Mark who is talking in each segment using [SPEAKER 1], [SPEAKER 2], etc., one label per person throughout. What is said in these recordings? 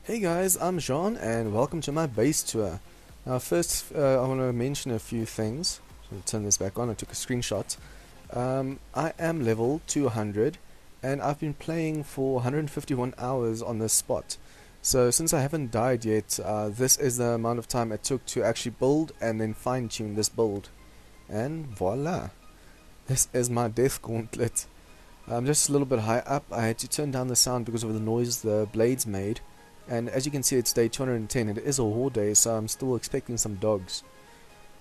[SPEAKER 1] Hey guys, I'm Jean and welcome to my base tour. Now first I want to mention a few things. So turn this back on, I took a screenshot. I am level 200 and I've been playing for 151 hours on this spot. So since I haven't died yet, this is the amount of time it took to actually build and then fine tune this build. And voila! This is my death gauntlet. I'm just a little bit high up. I had to turn down the sound because of the noise the blades made. And as you can see, it's day 210. It is a Horde day, so I'm still expecting some dogs.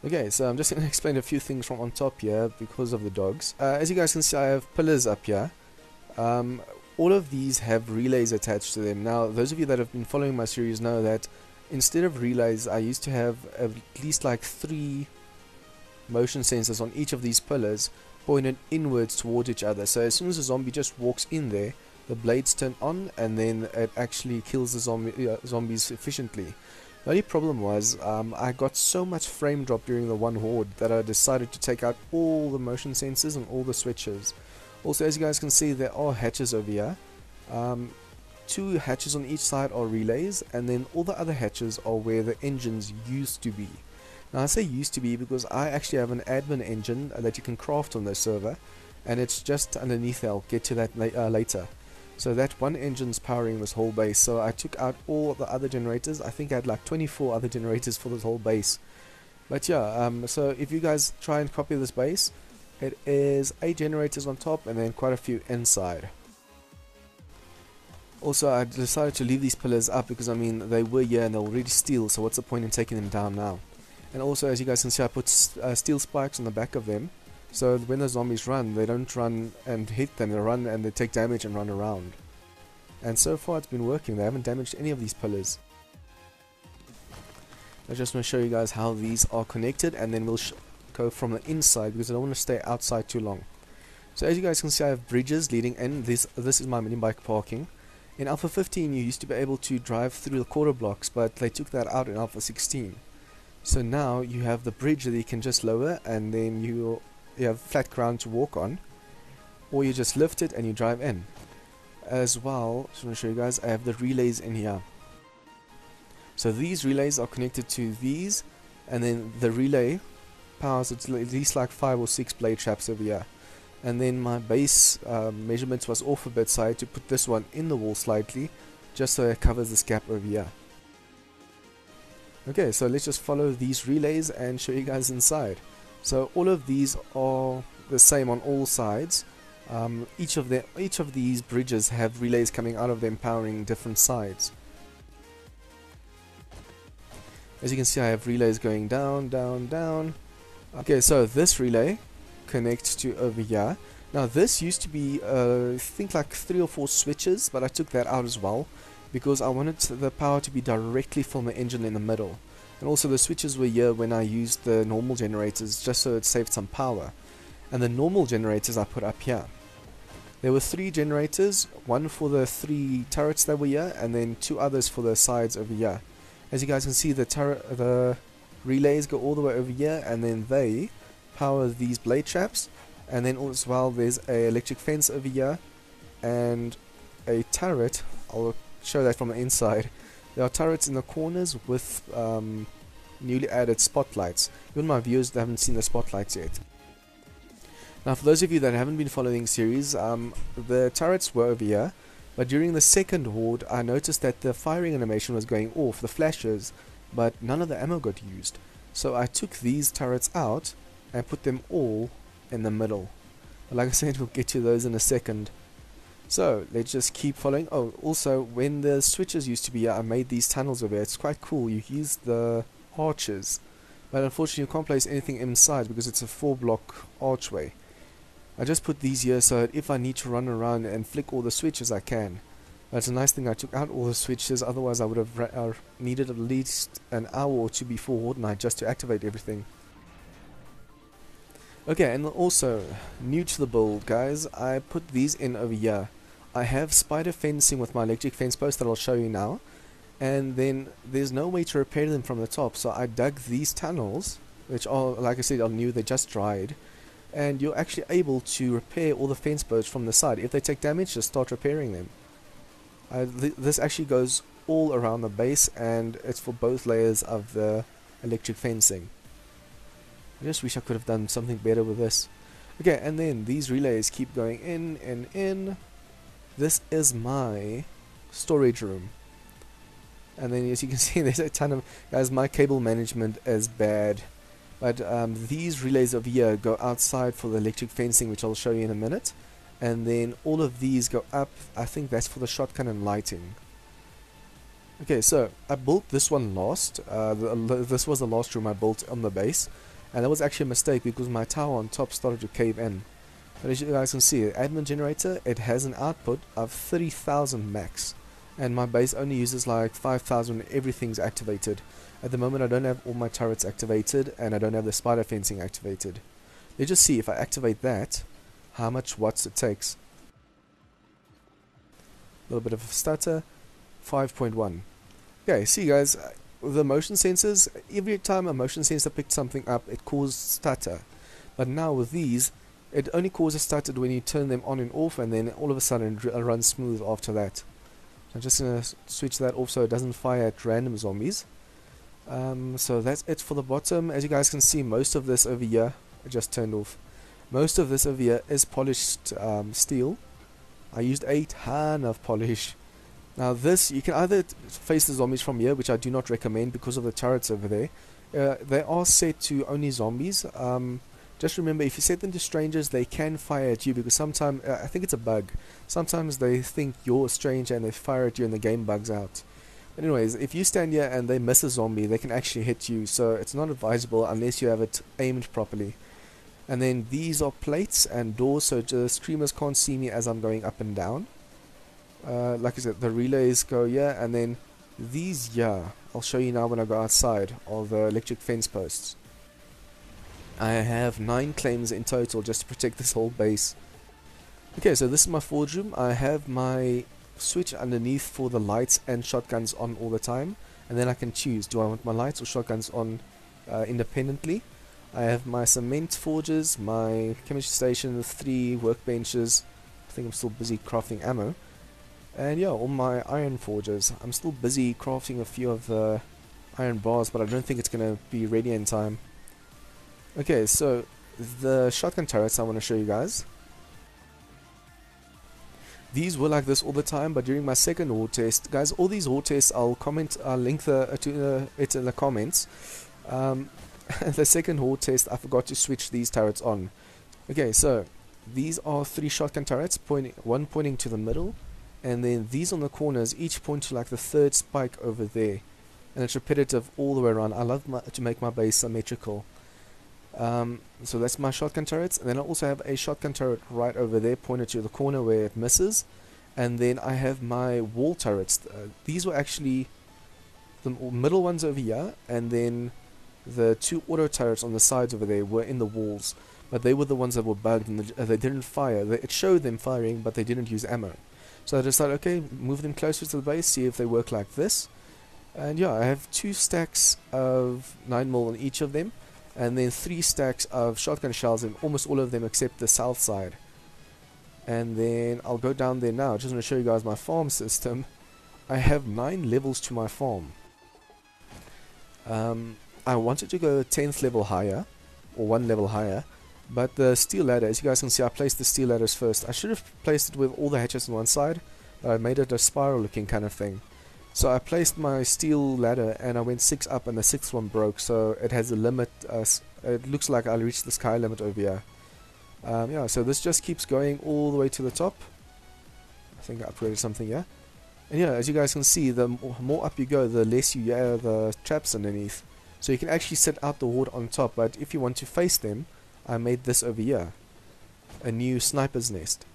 [SPEAKER 1] Okay, so I'm just going to explain a few things from on top here because of the dogs. As you guys can see, I have pillars up here. All of these have relays attached to them. Now, those of you that have been following my series know that instead of relays, I used to have at least like 3 motion sensors on each of these pillars pointed inwards towards each other. So as soon as a zombie just walks in there, the blades turn on and then it actually kills the zombies efficiently. The only problem was I got so much frame drop during the one horde that I decided to take out all the motion sensors and all the switches. Also, as you guys can see, there are hatches over here. 2 hatches on each side are relays, and then all the other hatches are where the engines used to be. Now I say used to be because I actually have an admin engine that you can craft on this server, and it's just underneath there. I'll get to that later. So that one engine's powering this whole base. So I took out all the other generators. I think I had like 24 other generators for this whole base. But yeah, so if you guys try and copy this base, it is 8 generators on top and then quite a few inside. Also, I decided to leave these pillars up because I mean they were here and they're already steel, so what's the point in taking them down now? And also, as you guys can see, I put steel spikes on the back of them. So when the zombies run, they don't run and hit them, they run and they take damage and run around. And so far it's been working, they haven't damaged any of these pillars. I just want to show you guys how these are connected, and then we'll go from the inside because I don't want to stay outside too long. So as you guys can see, I have bridges leading in. This is my mini bike parking. In Alpha 15 you used to be able to drive through the quarter blocks, but they took that out in Alpha 16. So now you have the bridge that you can just lower, and then you have flat ground to walk on, or you just lift it and you drive in. As well, just want to show you guys, I have the relays in here. So these relays are connected to these, and then the relay powers at least like 5 or 6 blade traps over here. And then my base measurements was off a bit, so I had to put this one in the wall slightly, just so it covers this gap over here. Okay, so let's just follow these relays and show you guys inside. So all of these are the same on all sides. Each of these bridges have relays coming out of them powering different sides. As you can see, I have relays going down, down, down. Okay, so this relay connects to over here. Now this used to be I think like 3 or 4 switches, but I took that out as well because I wanted the power to be directly from the engine in the middle. And also the switches were here when I used the normal generators, just so it saved some power. And the normal generators I put up here. There were 3 generators, one for the 3 turrets that were here, and then 2 others for the sides over here. As you guys can see, the relays go all the way over here, and then they power these blade traps. And then as well, there's a electric fence over here, and a turret. I'll show that from the inside. There are turrets in the corners with newly added spotlights. Even my viewers that haven't seen the spotlights yet. Now for those of you that haven't been following the series, the turrets were over here, but during the second horde I noticed that the firing animation was going off, the flashes, but none of the ammo got used. So I took these turrets out and put them all in the middle. But like I said, we'll get to those in a second. So let's just keep following. Oh, also when the switches used to be here, I made these tunnels over here. It's quite cool. You use the arches, but unfortunately you can't place anything inside because it's a 4-block archway. I just put these here so that if I need to run around and flick all the switches I can. But it's a nice thing I took out all the switches, otherwise I would have needed at least an hour or 2 before Horde night just to activate everything. Okay, and also new to the build guys, I put these in over here. I have spider fencing with my electric fence post that I'll show you now, and then there's no way to repair them from the top, so I dug these tunnels, which are, like I said, are new, they just dried, and you're actually able to repair all the fence posts from the side. If they take damage, just start repairing them. This actually goes all around the base, and it's for both layers of the electric fencing. I just wish I could have done something better with this. Okay, and then these relays keep going in and in. This is my storage room. And then as you can see, there's a ton of... Guys, my cable management is bad. But these relays over here go outside for the electric fencing, which I'll show you in a minute. And then all of these go up. I think that's for the shotgun and lighting. Okay, so I built this one last. This was the last room I built on the base. And that was actually a mistake because my tower on top started to cave in. But as you guys can see, the admin generator, it has an output of 30,000 max. And my base only uses like 5,000 when everything's activated. At the moment I don't have all my turrets activated, and I don't have the spider fencing activated. Let's just see if I activate that, how much watts it takes. A little bit of a stutter, 5.1. Okay, see guys, the motion sensors, every time a motion sensor picked something up, it caused stutter. But now with these, it only causes stutter when you turn them on and off, and then all of a sudden it runs smooth after that. So I'm just going to switch that off so it doesn't fire at random zombies. So that's it for the bottom. As you guys can see, most of this over here, I just turned off. Most of this over here is polished steel. I used a ton of polish. Now this, you can either face the zombies from here, which I do not recommend because of the turrets over there. They are set to only zombies. Just remember, if you set them to strangers, they can fire at you because sometimes, I think it's a bug. Sometimes they think you're a stranger and they fire at you and the game bugs out. But anyways, if you stand here and they miss a zombie, they can actually hit you. So it's not advisable unless you have it aimed properly. And then these are plates and doors, so the screamers can't see me as I'm going up and down. Like I said, the relays go here, and then these here, I'll show you now when I go outside, are the electric fence posts. I have 9 claims in total just to protect this whole base. Okay, so this is my forge room. I have my switch underneath for the lights and shotguns on all the time, and then I can choose, do I want my lights or shotguns on independently. I have my cement forges, my chemistry station, 3 workbenches. I think I'm still busy crafting ammo. And yeah, all my iron forges. I'm still busy crafting a few of the iron bars, but I don't think it's going to be ready in time. Okay, so the shotgun turrets I want to show you guys. These were like this all the time, but during my second horde test, guys, all these horde tests I'll link it in the comments. The second horde test, I forgot to switch these turrets on. Okay, so these are 3 shotgun turrets, one pointing to the middle, and then these on the corners each point to like the 3rd spike over there, and it's repetitive all the way around. I love to make my base symmetrical. So that's my shotgun turrets, and then I also have a shotgun turret right over there pointed to the corner where it misses, and then I have my wall turrets. These were actually the middle ones over here, and then the 2 auto turrets on the sides over there were in the walls, but they were the ones that were bugged and they didn't fire. It showed them firing, but they didn't use ammo. So I decided, okay, move them closer to the base, see if they work like this. And yeah, I have 2 stacks of 9mm on each of them, and then 3 stacks of shotgun shells in almost all of them except the south side. And then I'll go down there now. Just want to show you guys my farm system. I have 9 levels to my farm. I wanted to go 10th level higher, or 1 level higher, but the steel ladder, as you guys can see, I placed the steel ladders first. I should have placed it with all the hatches on one side, but I made it a spiral looking kind of thing. So I placed my steel ladder and I went 6 up, and the 6th one broke, so it has a limit. It looks like I'll reach the sky limit over here. Yeah, so this just keeps going all the way to the top. I think I upgraded something here. And yeah, as you guys can see, the more up you go, the less you hear the traps underneath. So you can actually set out the horde on top, but if you want to face them, I made this over here, a new sniper's nest.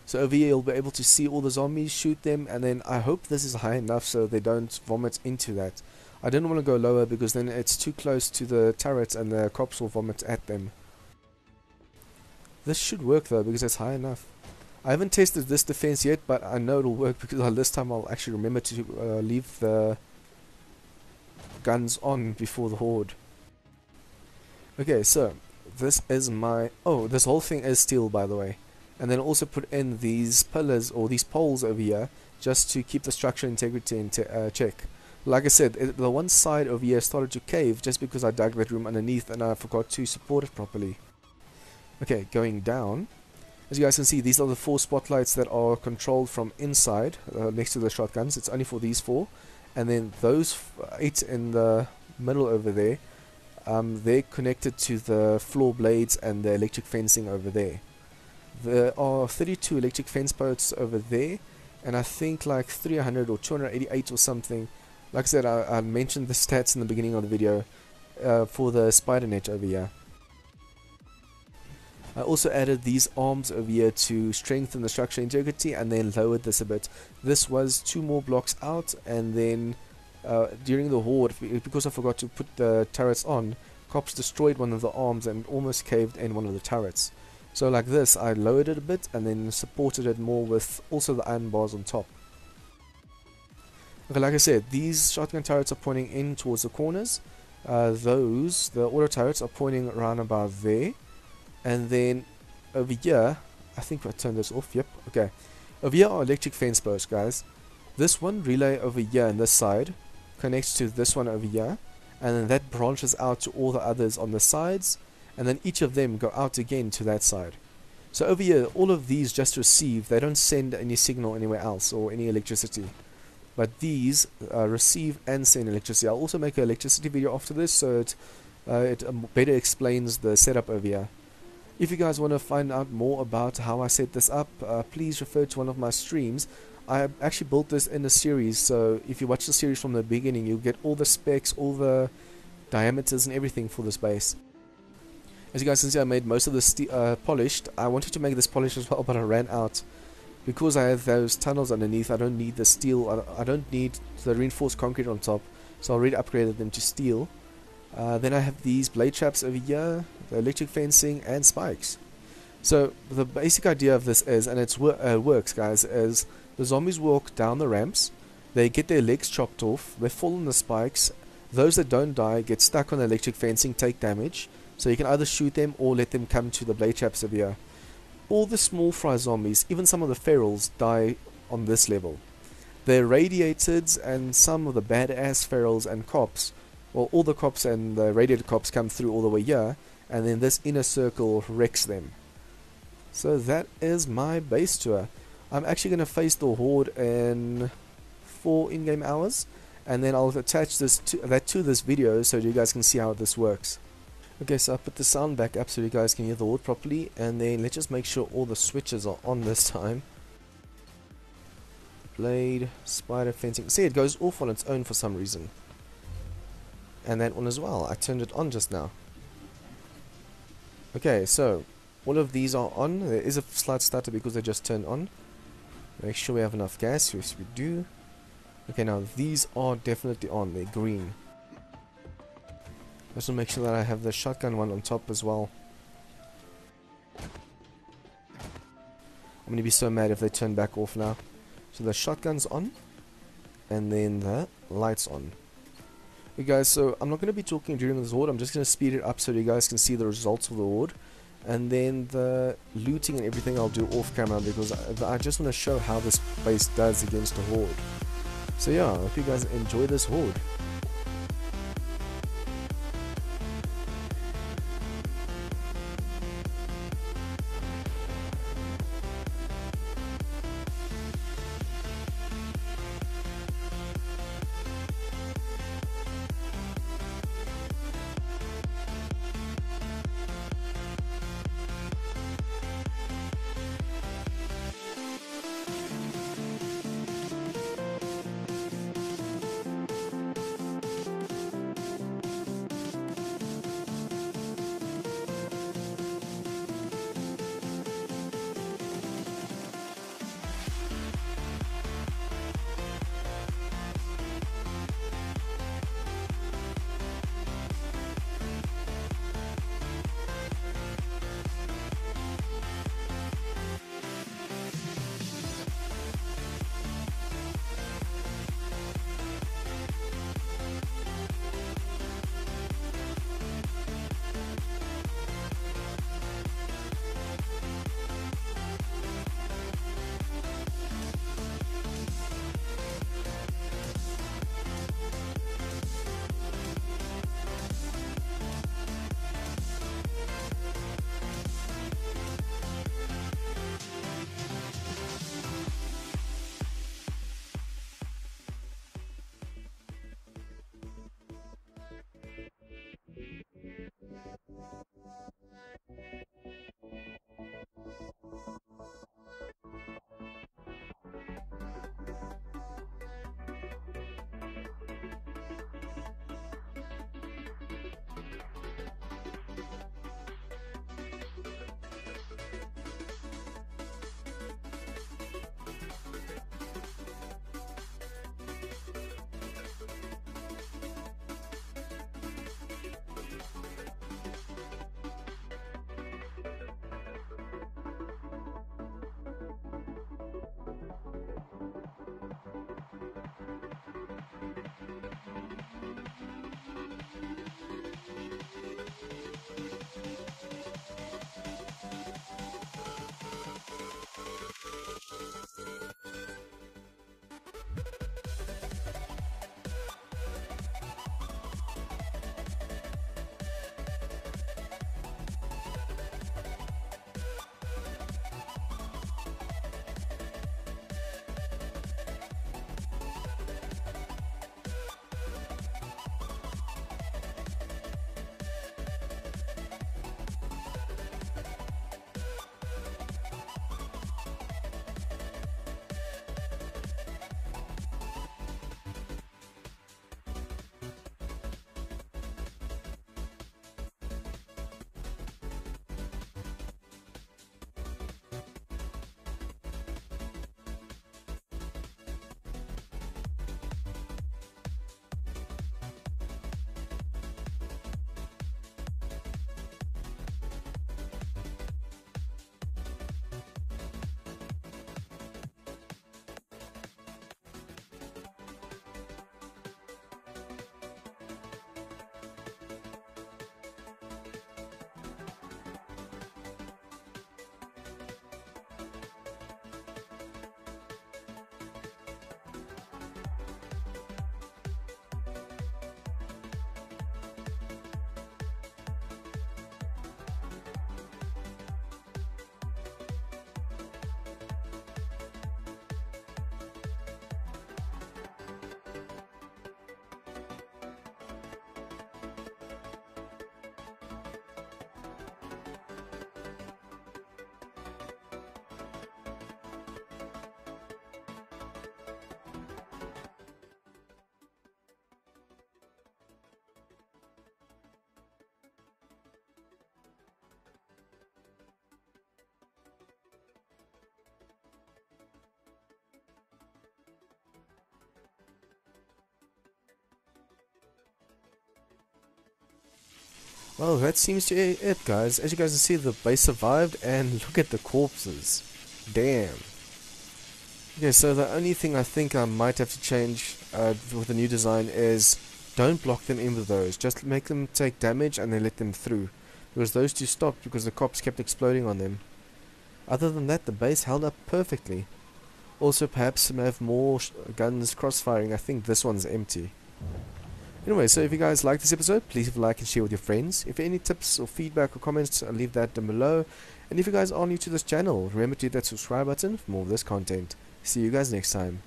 [SPEAKER 1] So over here you'll be able to see all the zombies, shoot them, and then I hope this is high enough so they don't vomit into that. I didn't want to go lower because then it's too close to the turrets and the cops will vomit at them. This should work though because it's high enough. I haven't tested this defense yet, but I know it'll work because this time I'll actually remember to leave the guns on before the horde. Okay, so this is my... oh, this whole thing is steel, by the way. And then also put in these pillars or these poles over here just to keep the structure integrity in check. Like I said, the one side over here started to cave just because I dug that room underneath and I forgot to support it properly. Okay, going down. As you guys can see, these are the 4 spotlights that are controlled from inside, next to the shotguns. It's only for these 4. And then those 8 in the middle over there, they're connected to the floor blades and the electric fencing over there. There are 32 electric fence posts over there, and I think like 300 or 288 or something. Like I said, I mentioned the stats in the beginning of the video for the spider net over here. I also added these arms over here to strengthen the structure integrity and then lowered this a bit. This was 2 more blocks out, and then during the Horde, because I forgot to put the turrets on, cops destroyed one of the arms and almost caved in one of the turrets. So like this, I lowered it a bit and then supported it more with also the iron bars on top. Okay, like I said, these shotgun turrets are pointing in towards the corners. The auto turrets are pointing around about there. And then over here, I think I turned this off, yep, okay. Over here are electric fence posts, guys. This one relay over here on this side connects to this one over here, and then that branches out to all the others on the sides, and then each of them go out again to that side. So over here, all of these just receive, they don't send any signal anywhere else or any electricity. But these receive and send electricity. I'll also make an electricity video after this, so it better explains the setup over here. If you guys want to find out more about how I set this up, please refer to one of my streams. I actually built this in a series, so if you watch the series from the beginning, you'll get all the specs, all the diameters and everything for this base. As you guys can see, I made most of this polished. I wanted to make this polished as well, but I ran out. Because I have those tunnels underneath, I don't need the steel, I don't need the reinforced concrete on top, so I already upgraded them to steel. Then I have these blade traps over here, the electric fencing and spikes. So the basic idea of this is, and it works guys, is the zombies walk down the ramps, they get their legs chopped off, they fall on the spikes, those that don't die get stuck on the electric fencing, take damage, so you can either shoot them or let them come to the blade traps over here. All the small fry zombies, even some of the ferals, die on this level. The irradiateds and some of the badass ferals and cops, well, all the cops and the radiated cops come through all the way here, and then this inner circle wrecks them. So that is my base tour. I'm actually going to face the Horde in 4 in-game hours, and then I'll attach this to this video so you guys can see how this works. Okay, so I put the sound back up so you guys can hear the Horde properly, and then let's just make sure all the switches are on this time. Blade, spider, fencing. See, it goes off on its own for some reason. And that one as well. I turned it on just now. Okay, so all of these are on. There is a slight stutter because they just turned on. Make sure we have enough gas. Yes, we do. Okay, now these are definitely on. They're green. Just to make sure that I have the shotgun one on top as well. I'm going to be so mad if they turn back off now. So the shotgun's on. And then the light's on. Okay guys, so I'm not going to be talking during this Horde. I'm just going to speed it up so you guys can see the results of the Horde. And then the looting and everything I'll do off camera, because I just want to show how this base does against the Horde. So yeah, I hope you guys enjoy this Horde. Well, that seems to be it, guys. As you guys can see, the base survived, and look at the corpses. Damn. Okay, so the only thing I think I might have to change with the new design is don't block them in with those. Just make them take damage and then let them through. Because those two stopped because the cops kept exploding on them. Other than that, the base held up perfectly. Also, perhaps some have more guns crossfiring. I think this one's empty. Anyway, so if you guys like this episode, please leave a like and share with your friends. If any tips or feedback or comments, leave that down below. And if you guys are new to this channel, remember to hit that subscribe button for more of this content. See you guys next time.